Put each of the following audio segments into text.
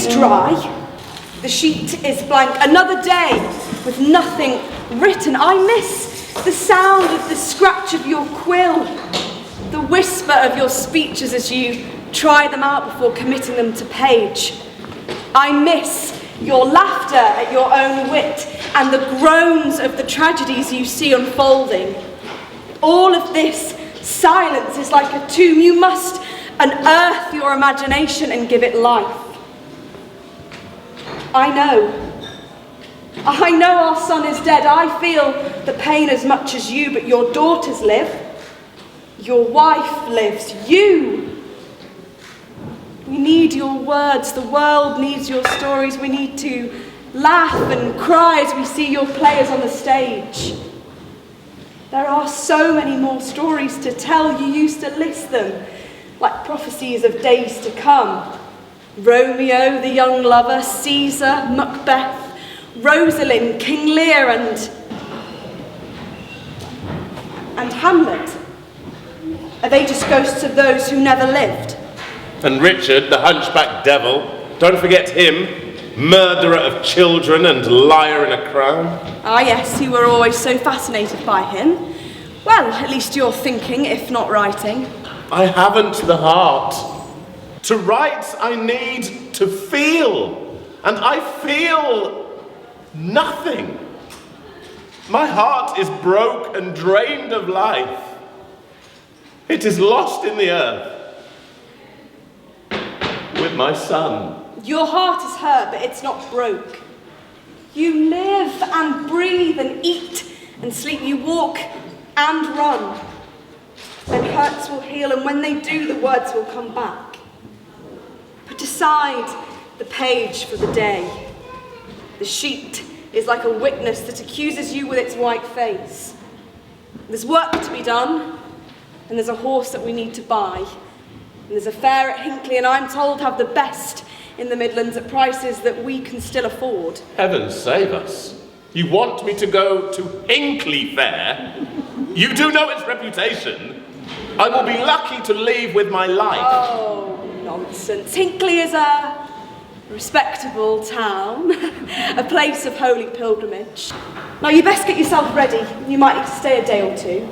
is dry. The sheet is blank. Another day with nothing written. I miss the sound of the scratch of your quill, the whisper of your speeches as you try them out before committing them to page. I miss your laughter at your own wit and the groans of the tragedies you see unfolding. All of this silence is like a tomb. You must unearth your imagination and give it life. I know our son is dead. I feel the pain as much as you, but your daughters live. Your wife lives. You. We need your words. The world needs your stories. We need to laugh and cry as we see your players on the stage. There are so many more stories to tell. You used to list them like prophecies of days to come. Romeo, the young lover, Caesar, Macbeth, Rosalind, King Lear, and Hamlet. Are they just ghosts of those who never lived? And Richard, the hunchback devil, don't forget him, murderer of children and liar in a crown. Ah yes, you were always so fascinated by him. Well, at least you're thinking, if not writing. I haven't the heart. To write, I need to feel, and I feel nothing. My heart is broke and drained of life. It is lost in the earth with my son. Your heart is hurt, but it's not broke. You live and breathe and eat and sleep. You walk and run. Then hurts will heal, and when they do, the words will come back. Put aside the page for the day. The sheet is like a witness that accuses you with its white face. There's work to be done, and there's a horse that we need to buy. And there's a fair at Hinckley, and I'm told have the best in the Midlands at prices that we can still afford. Heaven save us. You want me to go to Hinckley Fair? You do know its reputation. I will be lucky to leave with my life. Oh, nonsense. Hinckley is a respectable town, a place of holy pilgrimage. Now, you best get yourself ready. You might need to stay a day or two.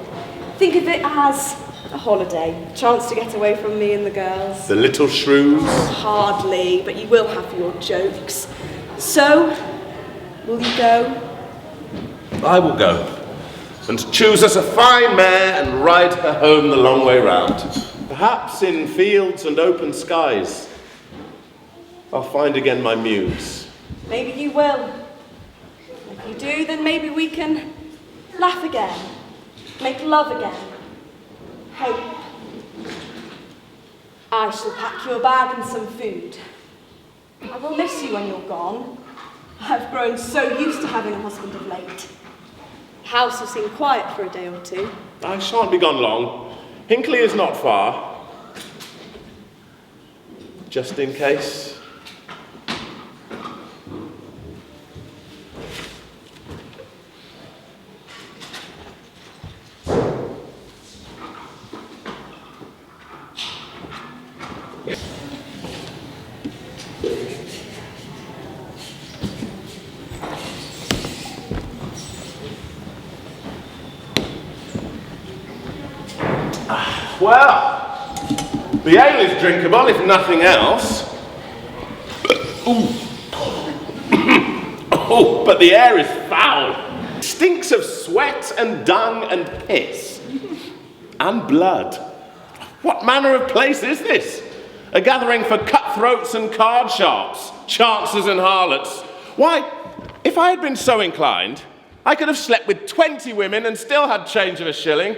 Think of it as a holiday, a chance to get away from me and the girls. The little shrews? Hardly, but you will have your jokes. So, will you go? I will go, and choose us a fine mare and ride her home the long way round. Perhaps in fields and open skies, I'll find again my muse. Maybe you will. If you do, then maybe we can laugh again, make love again, hope. I shall pack you a bag and some food. I will miss you when you're gone. I've grown so used to having a husband of late. The house will seem quiet for a day or two. I shan't be gone long. Hinckley is not far. Just in case. Well, the ale is drinkable, if nothing else. Oh, but the air is foul. Stinks of sweat and dung and piss. And blood. What manner of place is this? A gathering for cutthroats and card sharps, chancers and harlots. Why, if I had been so inclined, I could have slept with 20 women and still had change of a shilling.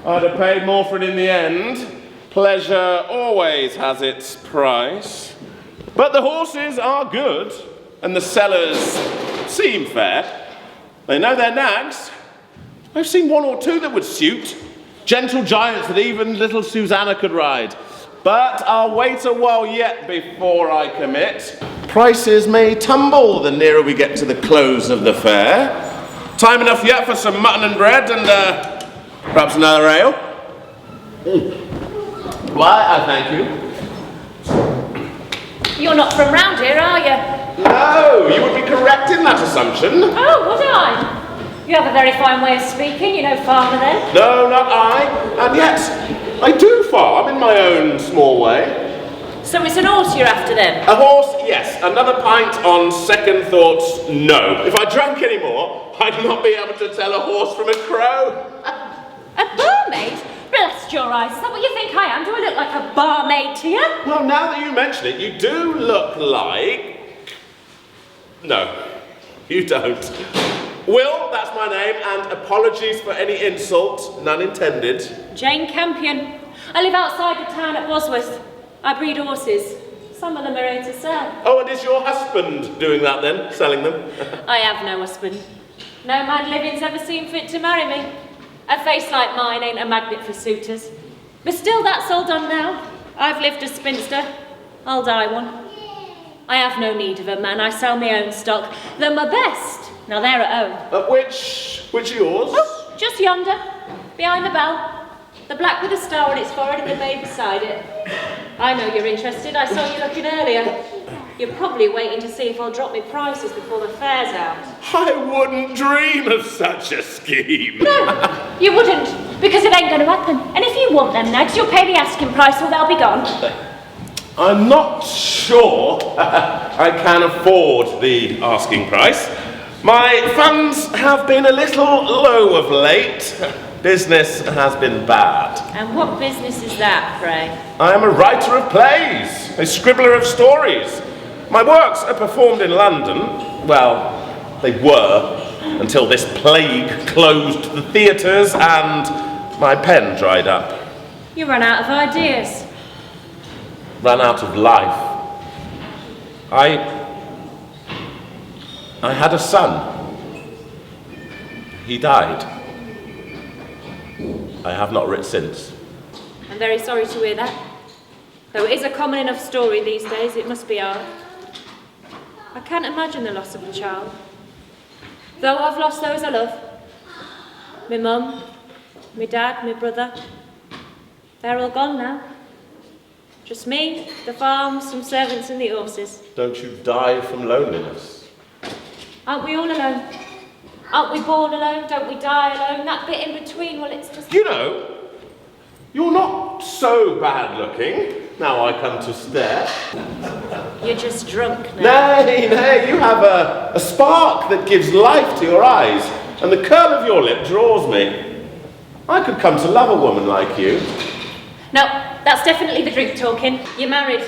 I'd have paid more for it in the end. Pleasure always has its price. But the horses are good, and the sellers seem fair. They know their nags. I've seen one or two that would suit. Gentle giants that even little Susanna could ride. But I'll wait a while yet before I commit. Prices may tumble the nearer we get to the close of the fair. Time enough yet for some mutton and bread and perhaps another ale? Why, I thank you. You're not from round here, are you? No, you would be correct in that assumption. Oh, would I? You have a very fine way of speaking, you know, farmer then. No, not I. And yet, I do farm in my own small way. So it's an horse you're after then? A horse, yes. Another pint on second thoughts, no. If I drank any more, I'd not be able to tell a horse from a crow. A barmaid? Blast your eyes, is that what you think I am? Do I look like a barmaid to you? Well, now that you mention it, you do look like... No, you don't. Will, that's my name, and apologies for any insult, none intended. Jane Campion. I live outside the town at Bosworth. I breed horses. Some of them are here to sell. Oh, and is your husband doing that then, selling them? I have no husband. No man living's ever seen fit to marry me. A face like mine ain't a magnet for suitors. But still, that's all done now. I've lived a spinster. I'll die one. I have no need of a man. I sell my own stock. They're my best. Now they're at home. Which are yours? Oh, just yonder, behind the bell. The black with a star on its forehead and the babe beside it. I know you're interested. I saw you looking earlier. You're probably waiting to see if I'll drop my prices before the fair's out. I wouldn't dream of such a scheme. No, you wouldn't, because it ain't going to happen. And if you want them nags, you'll pay the asking price or they'll be gone. I'm not sure I can afford the asking price. My funds have been a little low of late. Business has been bad. And what business is that, pray? I am a writer of plays, a scribbler of stories. My works are performed in London. Well, they were, until this plague closed the theatres and my pen dried up. You run out of ideas. Ran out of life. I had a son. He died. I have not writ since. I'm very sorry to hear that. Though it is a common enough story these days, it must be hard. I can't imagine the loss of a child. Though I've lost those I love. My mum, my dad, my brother. They're all gone now. Just me, the farm, some servants and the horses. Don't you die from loneliness? Aren't we all alone? Aren't we born alone? Don't we die alone? That bit in between, well, it's just... You know, you're not so bad looking, now I come to stare. You're just drunk now. Nay, you have a spark that gives life to your eyes, and the curl of your lip draws me. I could come to love a woman like you. No, that's definitely the drink talking. You're married.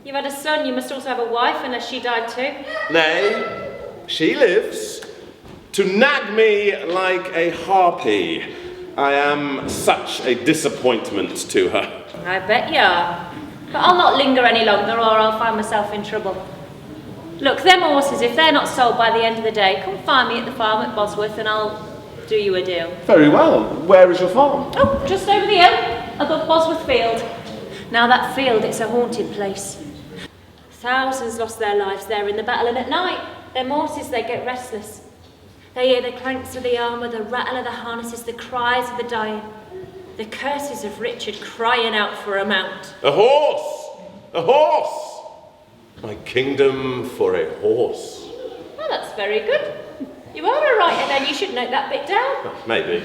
You've had a son, you must also have a wife, unless she died too. Nay, she lives. To nag me like a harpy. I am such a disappointment to her. I bet you are. But I'll not linger any longer or I'll find myself in trouble. Look, them horses, if they're not sold by the end of the day, come find me at the farm at Bosworth and I'll do you a deal. Very well. Where is your farm? Oh, just over the hill, above Bosworth Field. Now that field, it's a haunted place. Thousands lost their lives there in the battle, and at night, them horses, they get restless. They hear the clanks of the armour, the rattle of the harnesses, the cries of the dying, the curses of Richard crying out for a mount. A horse! A horse! My kingdom for a horse. Well, that's very good. You are a writer then, you should note that bit down. Oh, maybe.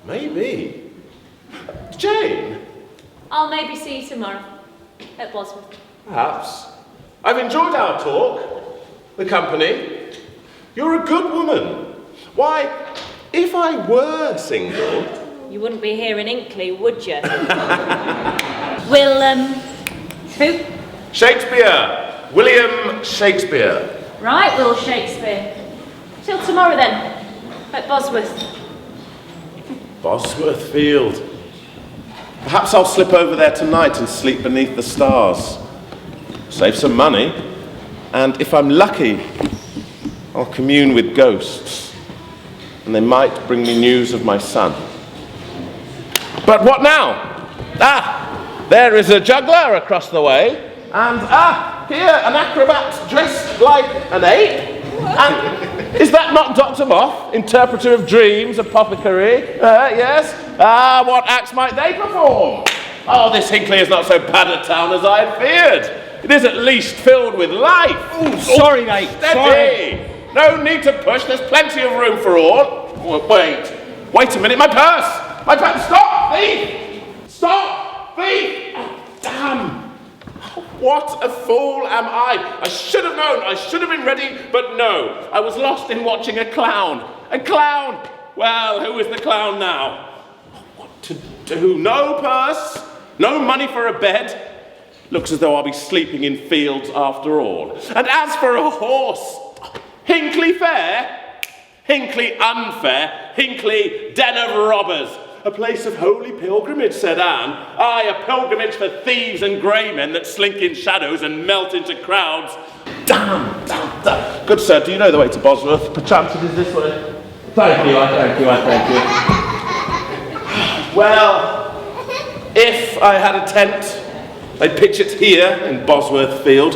Maybe. Jane? I'll maybe see you tomorrow at Bosworth. Perhaps. I've enjoyed our talk. The company. You're a good woman. Why, if I were single... You wouldn't be here in Hinckley, would you? Who? Shakespeare. William Shakespeare. Right, Will Shakespeare. Till tomorrow then, at Bosworth. Bosworth Field. Perhaps I'll slip over there tonight and sleep beneath the stars. Save some money. And if I'm lucky, I'll commune with ghosts, and they might bring me news of my son. But what now? There is a juggler across the way, and here, an acrobat dressed like an ape. And is that not Dr. Moth, interpreter of dreams, apothecary? Yes. What acts might they perform? Oh, this Hinckley is not so bad a town as I had feared. It is at least filled with life. Oh, sorry, mate. Steady. Sorry. No need to push. There's plenty of room for all. Oh, wait a minute. My purse. My purse. Stop, thief. Stop, thief. Oh, damn. What a fool am I. I should have known. I should have been ready, but no. I was lost in watching a clown. A clown. Well, who is the clown now? What to do? No purse. No money for a bed. Looks as though I'll be sleeping in fields after all. And as for a horse, Hinckley fair, Hinckley unfair, Hinckley den of robbers. A place of holy pilgrimage, said Anne. Aye, a pilgrimage for thieves and grey men that slink in shadows and melt into crowds. Damn. Good sir, do you know the way to Bosworth? Perchance it is this way. Thank you. Well, if I had a tent, I'd pitch it here in Bosworth Field.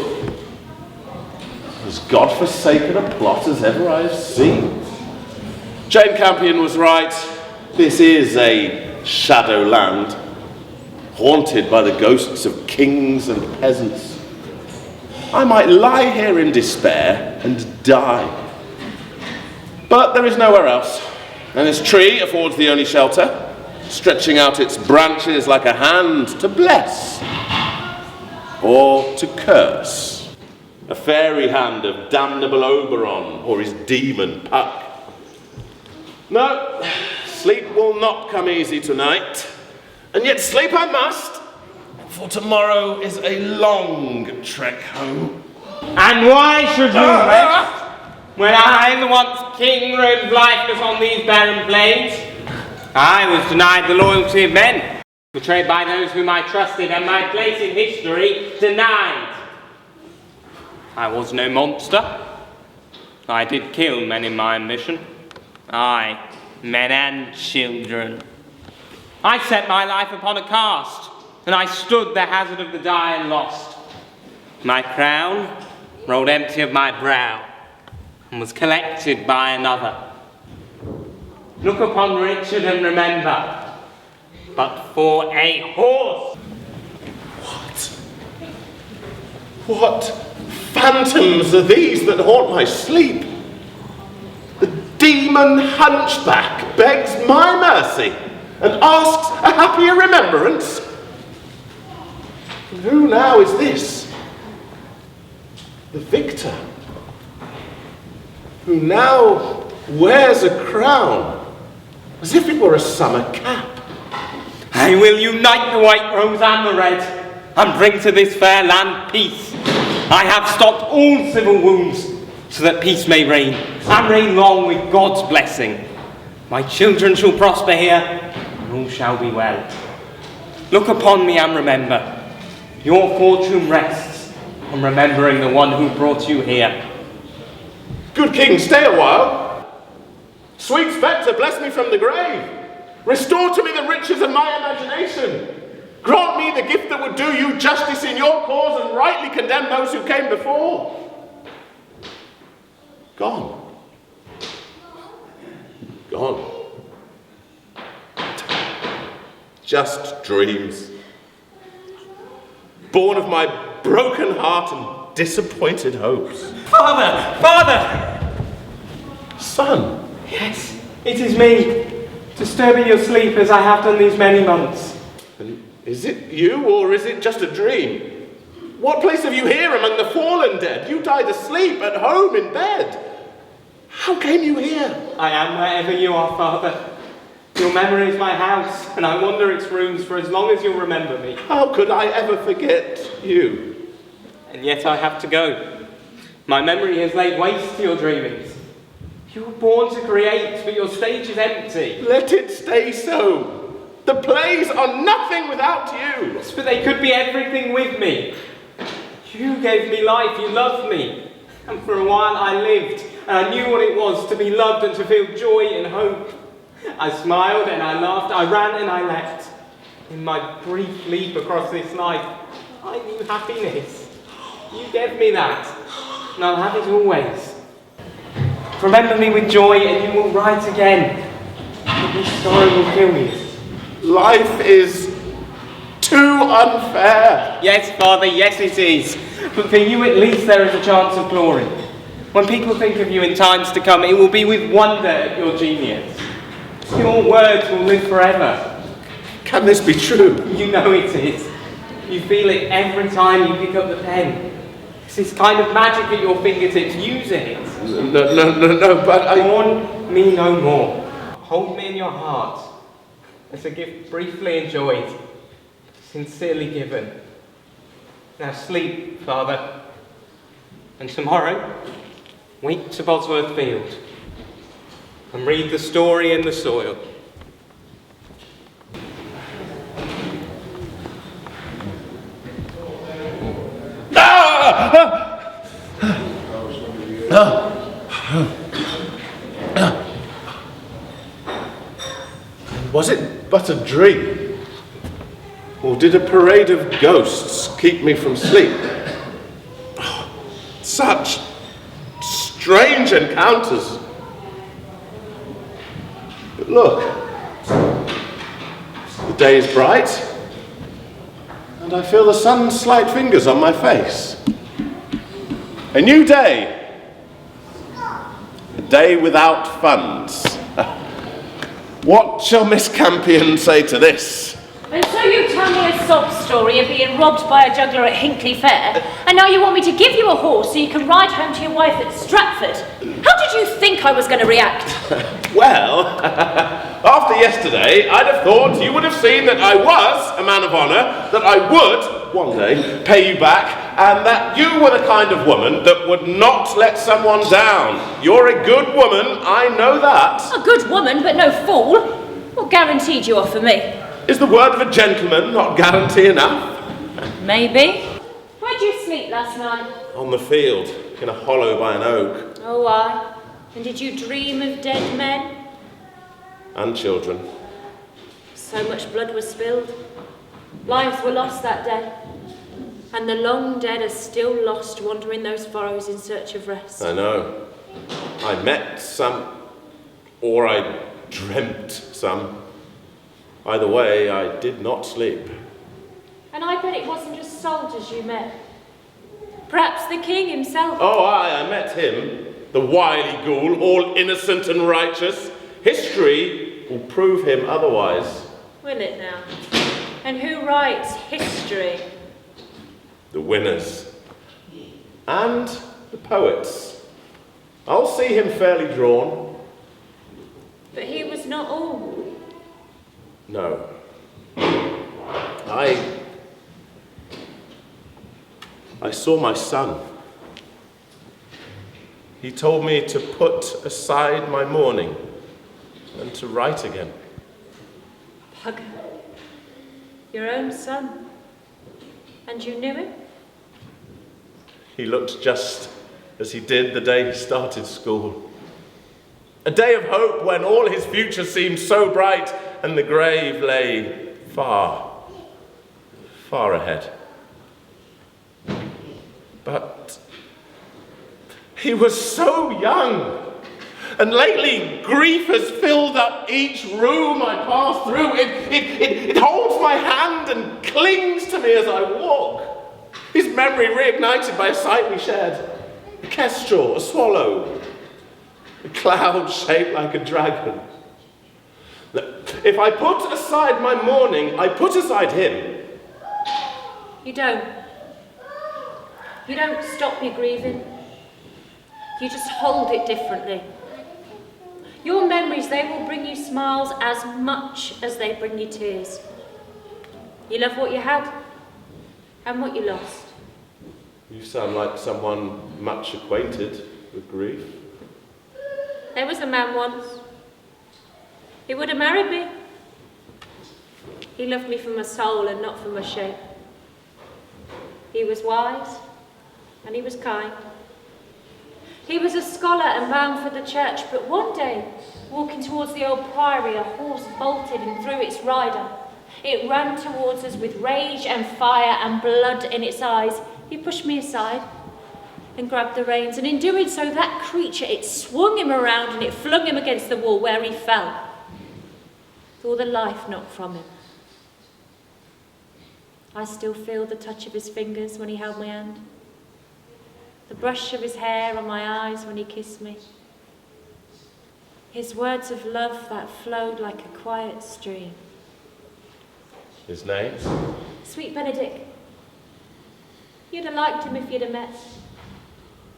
As God-forsaken a plot as ever I have seen. Jane Campion was right. This is a shadow land, haunted by the ghosts of kings and peasants. I might lie here in despair and die. But there is nowhere else, and this tree affords the only shelter, stretching out its branches like a hand to bless or to curse. A fairy hand of damnable Oberon or his demon Puck. No, sleep will not come easy tonight, and yet sleep I must, for tomorrow is a long trek home. And why should you rest when I, the once king, roamed lifeless on these barren plains? I was denied the loyalty of men, betrayed by those whom I trusted, and my place in history denied. I was no monster. I did kill men in my ambition. Aye, men and children. I set my life upon a cast, and I stood the hazard of the die and lost. My crown rolled empty of my brow, and was collected by another. Look upon Richard and remember, but for a horse. What phantoms are these that haunt my sleep? The demon hunchback begs my mercy and asks a happier remembrance. And who now is this? The victor, who now wears a crown as if it were a summer cap. I will unite the white rose and the red, and bring to this fair land peace. I have stopped all civil wounds, so that peace may reign, and reign long with God's blessing. My children shall prosper here, and all shall be well. Look upon me and remember, your fortune rests on remembering the one who brought you here. Good king, stay a while. Sweet spectre, bless me from the grave. Restore to me the riches of my imagination. Grant me the gift that would do you justice in your cause and rightly condemn those who came before. Gone. Just dreams. Born of my broken heart and disappointed hopes. Father! Son. Yes, it is me, disturbing your sleep as I have done these many months. And is it you, or is it just a dream? What place have you here among the fallen dead? You died asleep at home in bed. How came you here? I am wherever you are, Father. Your memory is my house, and I wander its rooms for as long as you'll remember me. How could I ever forget you? And yet I have to go. My memory has laid waste to your dreamings. You were born to create, but your stage is empty. Let it stay so. The plays are nothing without you. Yes, but they could be everything with me. You gave me life, you loved me. And for a while I lived, and I knew what it was to be loved and to feel joy and hope. I smiled and I laughed, I ran and I leapt. In my brief leap across this life, I knew happiness. You gave me that, and I'll have it always. Remember me with joy and you will rise again. But this sorrow will kill you. Life is Too unfair. Yes, Father, yes it is. But for you at least there is a chance of glory. When people think of you in times to come, it will be with wonder at your genius. Your words will live forever. Can this be true? You know it is. You feel it every time you pick up the pen. It's this kind of magic at your fingertips. Use it. No, but I... Warn me no more. Hold me in your heart as a gift briefly enjoyed, sincerely given. Now sleep, Father, and tomorrow wake to Bosworth Field and read the story in the soil. Was it but a dream? Or did a parade of ghosts keep me from sleep? Such strange encounters. But look, the day is bright, and I feel the sun's slight fingers on my face. A new day. A day without funds. What shall Miss Campion say to this? And so you tell me a sob story of being robbed by a juggler at Hinckley Fair, and now you want me to give you a horse so you can ride home to your wife at Stratford? How did you think I was going to react? Well, after yesterday, I'd have thought you would have seen that I was a man of honour, that I would, one day, pay you back, and that you were the kind of woman that would not let someone down. You're a good woman, I know that. A good woman, but no fool. What guaranteed you offer me? Is the word of a gentleman not guarantee enough? Maybe. Where'd you sleep last night? On the field, in a hollow by an oak. Oh, aye. And did you dream of dead men? And children. So much blood was spilled. Lives were lost that day. And the long dead are still lost wandering those furrows in search of rest. I know. I met some, or I dreamt some. Either way, I did not sleep. And I bet it wasn't just soldiers you met. Perhaps the king himself. Oh, I met him. The wily ghoul, all innocent and righteous. History will prove him otherwise. Will it now? And who writes history? The winners. And the poets. I'll see him fairly drawn. But he was not all. No. I saw my son. He told me to put aside my mourning and to write again. Bugger. Your own son. And you knew him? He looked just as he did the day he started school. A day of hope when all his future seemed so bright and the grave lay far, far ahead. But he was so young. And lately, grief has filled up each room I pass through. It holds my hand and clings to me as I walk. His memory reignited by a sight we shared. A kestrel, a swallow, a cloud shaped like a dragon. If I put aside my mourning, I put aside him. You don't. You don't stop your grieving. You just hold it differently. Your memories, they will bring you smiles as much as they bring you tears. You love what you had and what you lost. You sound like someone much acquainted with grief. There was a man once. He would have married me. He loved me for my soul and not for my shape. He was wise and he was kind. He was a scholar and bound for the church, but one day, walking towards the old priory, a horse bolted and threw its rider. It ran towards us with rage and fire and blood in its eyes. He pushed me aside and grabbed the reins, and in doing so, that creature, it swung him around and it flung him against the wall where he fell, with all the life knocked from him. I still feel the touch of his fingers when he held my hand, the brush of his hair on my eyes when he kissed me, his words of love that flowed like a quiet stream. His name? Sweet Benedict. You'd have liked him if you'd have met.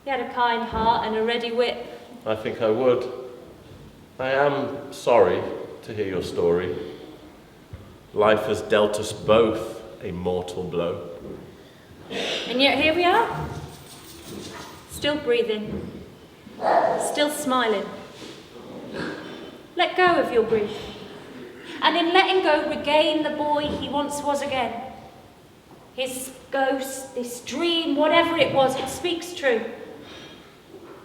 He had a kind heart and a ready wit. I think I would. I am sorry to hear your story. Life has dealt us both a mortal blow. And yet here we are. Still breathing. Still smiling. Let go of your grief. And in letting go, regain the boy he once was again. His ghost, this dream, whatever it was, it speaks true.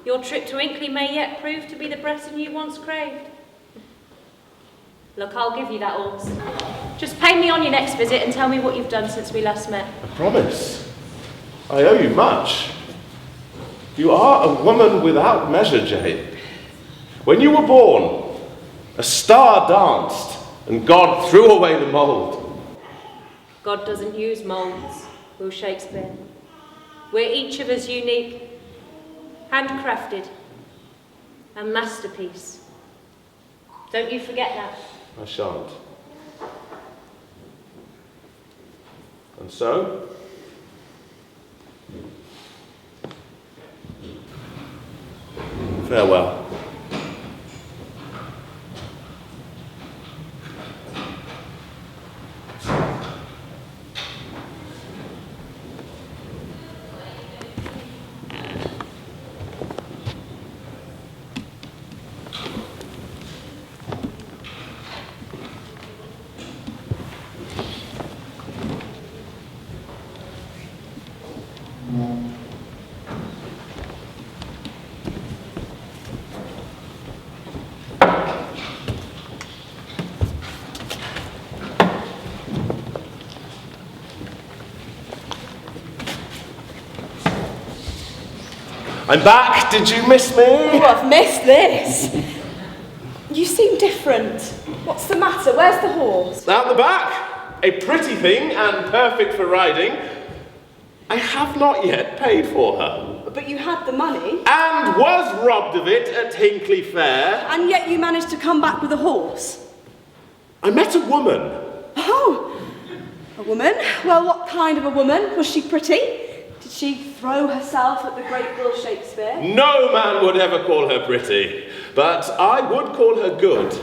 Your trip to Hinckley may yet prove to be the blessing you once craved. Look, I'll give you that horse. Just pay me on your next visit and tell me what you've done since we last met. I promise. I owe you much. You are a woman without measure, Jane. When you were born, a star danced and God threw away the mould. God doesn't use moulds, Will Shakespeare. We're each of us unique, handcrafted, a masterpiece. Don't you forget that. I shan't. And so, farewell. I'm back. Did you miss me? Oh, I've missed this. You seem different. What's the matter? Where's the horse? Out the back. A pretty thing and perfect for riding. I have not yet paid for her. But you had the money. And was robbed of it at Hinckley Fair. And yet you managed to come back with a horse. I met a woman. Oh, a woman? Well, what kind of a woman? Was she pretty? Did she throw herself at the great Will Shakespeare? No man would ever call her pretty, but I would call her good.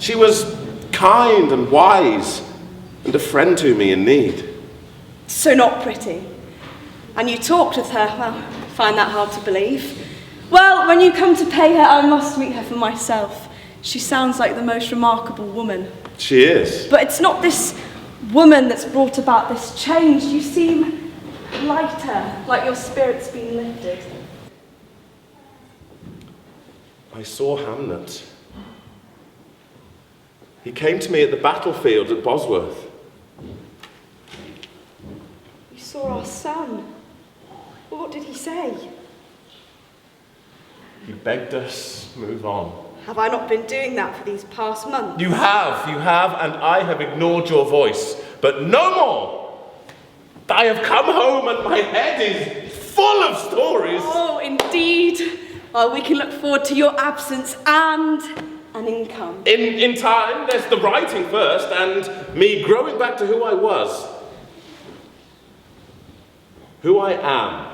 She was kind and wise, and a friend to me in need. So not pretty. And you talked with her. Well, I find that hard to believe. Well, when you come to pay her, I must meet her for myself. She sounds like the most remarkable woman. She is. But it's not this woman that's brought about this change. You seem lighter, like your spirit's been lifted. I saw Hamlet. He came to me at the battlefield at Bosworth. You saw our son. Well, what did he say? He begged us move on. Have I not been doing that for these past months? You have, and I have ignored your voice, but no more. I have come home and my head is full of stories. Oh, indeed. Well, we can look forward to your absence and an income. In time, there's the writing first, and me growing back to who I was. Who I am.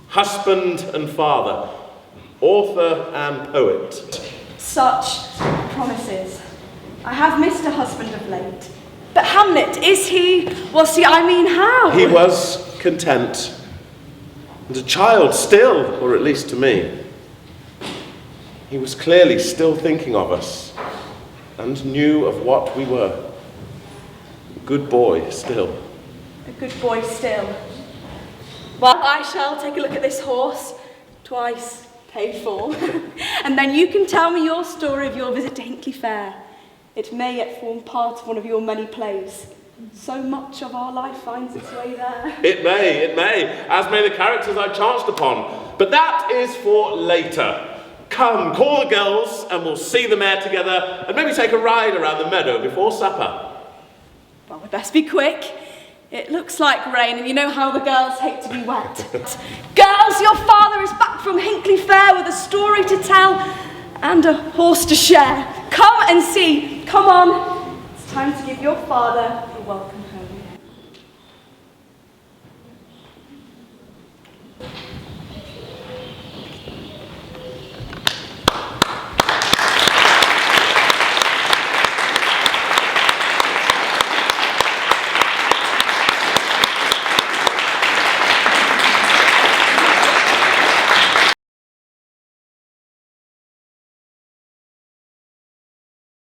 Husband and father. Author and poet. Such promises. I have missed a husband of late. But Hamlet, is he? Well, see, I mean, how? He was content. And a child still, or at least to me. He was clearly still thinking of us, and knew of what we were. A good boy still. A good boy still. Well, I shall take a look at this horse, twice paid for, and then you can tell me your story of your visit to Hinckley Fair. It may yet form part of one of your many plays. So much of our life finds its way there. It may, as may the characters I chanced upon. But that is for later. Come, call the girls, and we'll see the mare together, and maybe take a ride around the meadow before supper. Well, we'd best be quick. It looks like rain, and you know how the girls hate to be wet. Girls, your father is back from Hinckley Fair with a story to tell and a horse to share. Come and see. Come on. It's time to give your father a welcome.